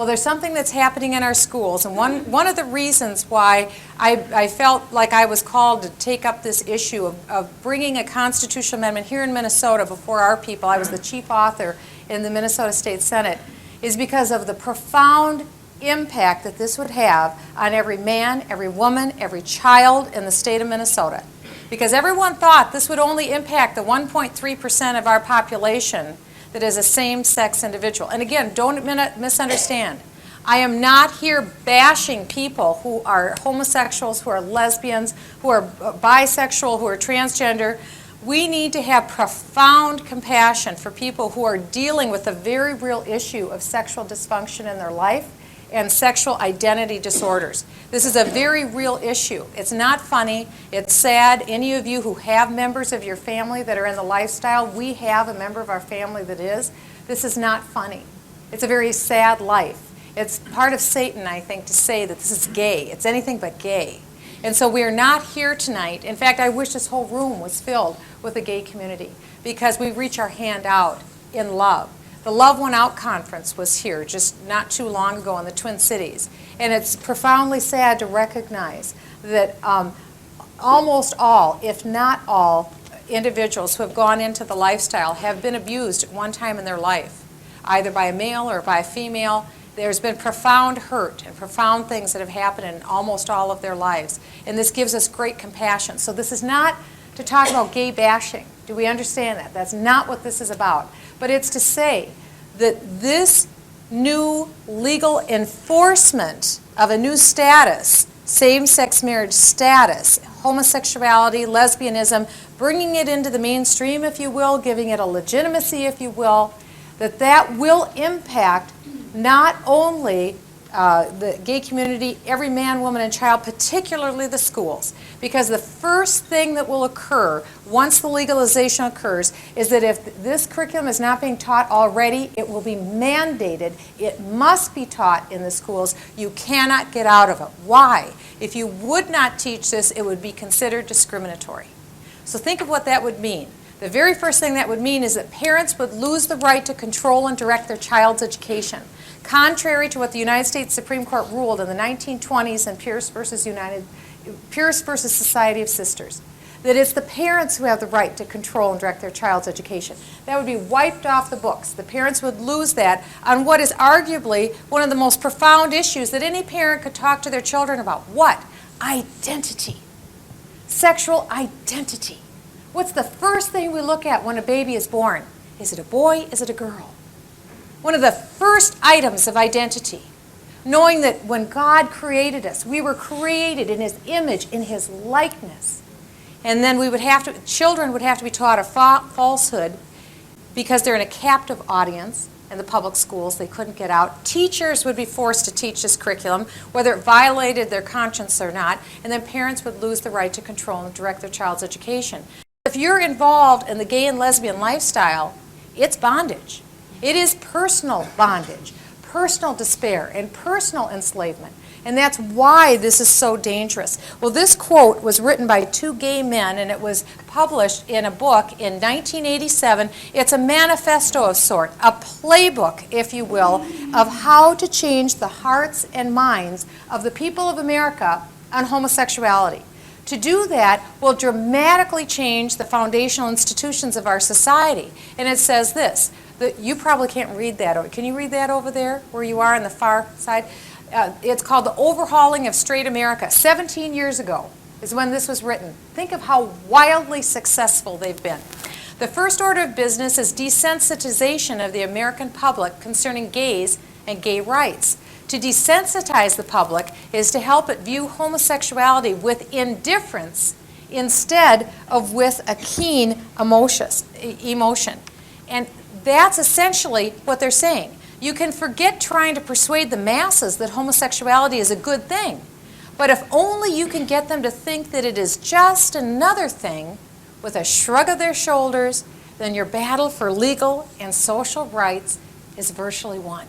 Well, there's something that's happening in our schools, and one of the reasons why I felt like I was called to take up this issue of bringing a constitutional amendment here in Minnesota before our people, I was the chief author in the Minnesota State Senate, is because of the profound impact that this would have on every man, every woman, every child in the state of Minnesota. Because everyone thought this would only impact the 1.3% of our population that is a same-sex individual. And again, don't misunderstand. I am not here bashing people who are homosexuals, who are lesbians, who are bisexual, who are transgender. We need to have profound compassion for people who are dealing with the very real issue of sexual dysfunction in their life and sexual identity disorders. This is a very real issue. It's not funny. It's sad. Any of you who have members of your family that are in the lifestyle, we have a member of our family that is. This is not funny. It's a very sad life. It's part of Satan, I think, to say that this is gay. It's anything but gay. And so we are not here tonight. In fact, I wish this whole room was filled with the gay community because we reach our hand out in love. The Love One Out conference was here just not too long ago in the Twin Cities. And it's profoundly sad to recognize that almost all, if not all, individuals who have gone into the lifestyle have been abused at one time in their life, either by a male or by a female. There's been profound hurt and profound things that have happened in almost all of their lives. And this gives us great compassion. So this is not to talk about gay bashing. Do we understand that? That's not what this is about. But it's to say that this new legal enforcement of a new status, same-sex marriage status, homosexuality, lesbianism, bringing it into the mainstream, if you will, giving it a legitimacy, if you will, that will impact not only the gay community, every man, woman, and child, particularly the schools. Because the first thing that will occur once the legalization occurs is that if this curriculum is not being taught already, it will be mandated. It must be taught in the schools. You cannot get out of it. Why? If you would not teach this, it would be considered discriminatory. So think of what that would mean. The very first thing that would mean is that parents would lose the right to control and direct their child's education, contrary to what the United States Supreme Court ruled in the 1920s in Pierce versus Society of Sisters, that it's the parents who have the right to control and direct their child's education. That would be wiped off the books. The parents would lose that on what is arguably one of the most profound issues that any parent could talk to their children about. What? Identity. Sexual identity. What's the first thing we look at when a baby is born? Is it a boy? Is it a girl? One of the first items of identity, knowing that when God created us, we were created in His image, in His likeness. And then children would have to be taught a falsehood because they're in a captive audience in the public schools. They couldn't get out. Teachers would be forced to teach this curriculum, whether it violated their conscience or not, and then parents would lose the right to control and direct their child's education. If you're involved in the gay and lesbian lifestyle, it's bondage. It is personal bondage, personal despair, and personal enslavement. And that's why this is so dangerous. Well, this quote was written by two gay men, and it was published in a book in 1987. It's a manifesto of sort, a playbook, if you will, of how to change the hearts and minds of the people of America on homosexuality. To do that will dramatically change the foundational institutions of our society. And it says this. You probably can't read that. Can you read that over there where you are on the far side? It's called The Overhauling of Straight America. 17 years ago is when this was written. Think of how wildly successful they've been. The first order of business is desensitization of the American public concerning gays and gay rights. To desensitize the public is to help it view homosexuality with indifference instead of with a keen emotion. And that's essentially what they're saying. You can forget trying to persuade the masses that homosexuality is a good thing. But if only you can get them to think that it is just another thing with a shrug of their shoulders, then your battle for legal and social rights is virtually won.